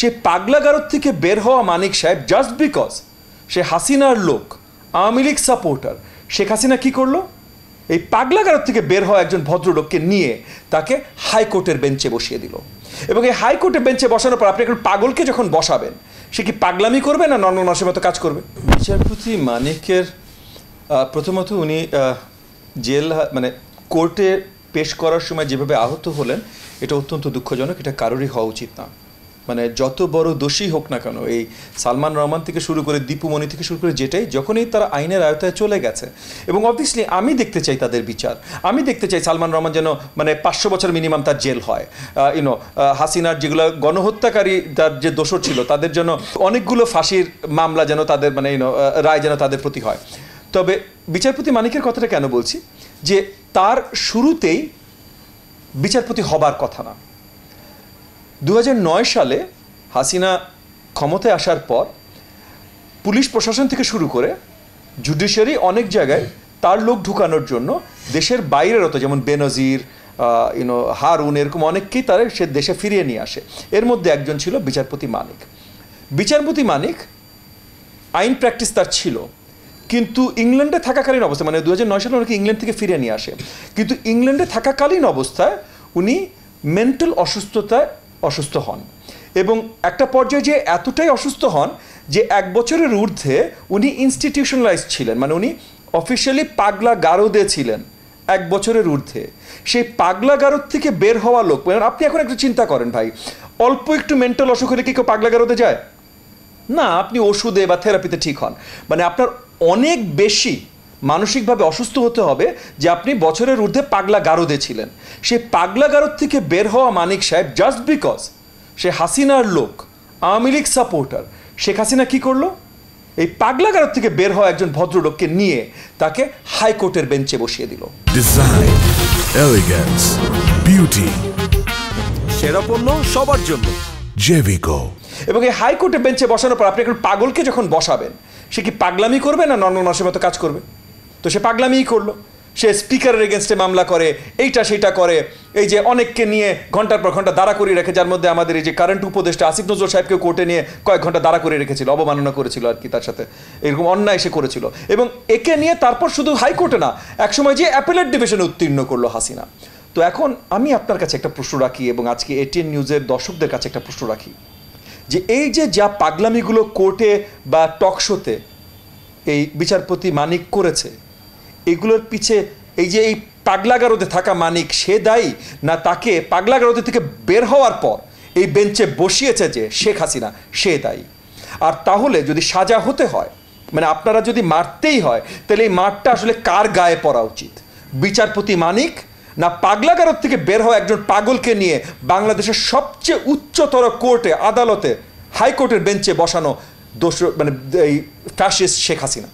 সে পাগলাগারদ থেকে বের হওয়া মানিক সাহেব জাস্ট বিকজ সে হাসিনার লোক, আওয়ামী লীগ সাপোর্টার, শেখ হাসিনা কি করলো? এই পাগলাগারদ থেকে বের হওয়া একজন ভদ্রলোককে নিয়ে তাকে হাইকোর্টের বেঞ্চে বসিয়ে দিল। এবং এই হাইকোর্টের বেঞ্চে বসানোর পর আপনি একজন পাগলকে যখন বসাবেন, সে কি পাগলামি করবে না নর্মাল মানুষের মতো কাজ করবে? বিচারপতি মানিকের প্রথমত উনি জেল মানে কোর্টে পেশ করার সময় যেভাবে আহত হলেন, এটা অত্যন্ত দুঃখজনক। এটা কারোরই হওয়া উচিত না। মানে যত বড় দোষী হোক না কেন, এই সালমান রহমান থেকে শুরু করে দীপু মনি থেকে শুরু করে যেটাই, যখনই তারা আইনের আয়তায় চলে গেছে, এবং অবভিয়াসলি আমি দেখতে চাই তাদের বিচার। আমি দেখতে চাই সালমান রহমান যেন মানে 500 বছর মিনিমাম তার জেল হয়। হাসিনার যেগুলো গণহত্যাকারী তার যে দোষর ছিল, তাদের জন্য অনেকগুলো ফাঁসির মামলা যেন তাদের মানে রায় যেন তাদের প্রতি হয়। তবে বিচারপতি মানিকের কথাটা কেন বলছি, যে তার শুরুতেই বিচারপতি হবার কথা না। 2009 সালে হাসিনা ক্ষমতায় আসার পর পুলিশ প্রশাসন থেকে শুরু করে জুডিশিয়ারি অনেক জায়গায় তার লোক ঢুকানোর জন্য দেশের বাইরের হতো, যেমন বেনজির, হারুন, এরকম অনেককেই তারা সে দেশে ফিরিয়ে নিয়ে আসে। এর মধ্যে একজন ছিল বিচারপতি মানিক। বিচারপতি মানিক আইন প্র্যাকটিস তার ছিল, কিন্তু ইংল্যান্ডে থাকাকালীন অবস্থায়, মানে 2009 সালে ওনাকে ইংল্যান্ড থেকে ফিরিয়ে নিয়ে আসে, কিন্তু ইংল্যান্ডে থাকাকালীন অবস্থায় উনি মেন্টাল অসুস্থতায় অসুস্থ হন। এবং একটা পর্যায়ে যে এতটাই অসুস্থ হন যে 1 বছরের ঊর্ধ্বে উনি ইনস্টিটিউশনালাইজ ছিলেন, মানে উনি অফিসিয়ালি পাগলাগারদে ছিলেন 1 বছরের ঊর্ধ্বে। সেই পাগলাগারদ থেকে বের হওয়া লোক, মানে আপনি এখন একটু চিন্তা করেন ভাই, অল্প একটু মেন্টাল অসুখ হলে কি কেউ পাগলাগারদে যায়? না, আপনি ওষুধে বা থেরাপিতে ঠিক হন। মানে আপনার অনেক বেশি মানসিকভাবে অসুস্থ হতে হবে যে আপনি বছরের ঊর্ধ্বে পাগলাগারদে ছিলেন। সেই পাগলাগারদ থেকে বের হওয়া মানিক সাহেব জাস্ট বিকজ সে হাসিনার লোক, আওয়ামী লীগ সাপোর্টার, শেখ হাসিনা কি করলো? এই পাগলাগারদ থেকে বের হওয়া একজন ভদ্রলোককে নিয়ে তাকে হাইকোর্টের বেঞ্চে বসিয়ে দিল। ডিজাইন, এলিগেন্স, বিউটি, সেরা পণ্য সবার জন্য জেভিকো। এবং এই হাইকোর্টের বেঞ্চে বসানোর পর আপনি একজন পাগলকে যখন বসাবেন, সে কি পাগলামি করবে না নর্মাল মানুষের মতো কাজ করবে? তো সে পাগলামিই করলো। সে স্পিকারের এগেনস্টে মামলা করে, এইটা সেটা করে, এই যে অনেককে নিয়ে ঘন্টার পর ঘন্টা দাঁড়া করিয়ে রেখে, যার মধ্যে আমাদের এই যে কারেন্ট উপদেষ্টা আসিফ নজরুল সাহেবকে কোর্টে নিয়ে কয়েক ঘন্টা দাঁড়া করিয়ে রেখেছিল, অবমাননা করেছিল আর কি, তার সাথে এরকম অন্যায় সে করেছিল। এবং একে নিয়ে তারপর শুধু হাইকোর্টে না, একসময় যে অ্যাপেলেট ডিভিশনে উত্তীর্ণ করলো হাসিনা। তো এখন আমি আপনার কাছে একটা প্রশ্ন রাখি, এবং আজকে এটিএন নিউজের দর্শকদের কাছে একটা প্রশ্ন রাখি, যে এই যে যা পাগলামিগুলো কোর্টে বা টকশোতে এই বিচারপতি মানিক করেছে, এগুলোর পিছে এই যে এই পাগলাগারদে থাকা মানিক সে দায়ী, না তাকে পাগলাগারদে থেকে বের হওয়ার পর এই বেঞ্চে বসিয়েছে যে শেখ হাসিনা, সে দায়ী? আর তাহলে যদি সাজা হতে হয়, মানে আপনারা যদি মারতেই হয়, তাহলে এই মারটা আসলে কার গায়ে পড়া উচিত? বিচারপতি মানিক, না পাগলাগারদ থেকে বের হওয়া একজন পাগলকে নিয়ে বাংলাদেশের সবচেয়ে উচ্চতর কোর্টে, আদালতে, হাইকোর্টের বেঞ্চে বসানো দোষ মানে এই ফ্যাসিস্ট শেখ হাসিনা?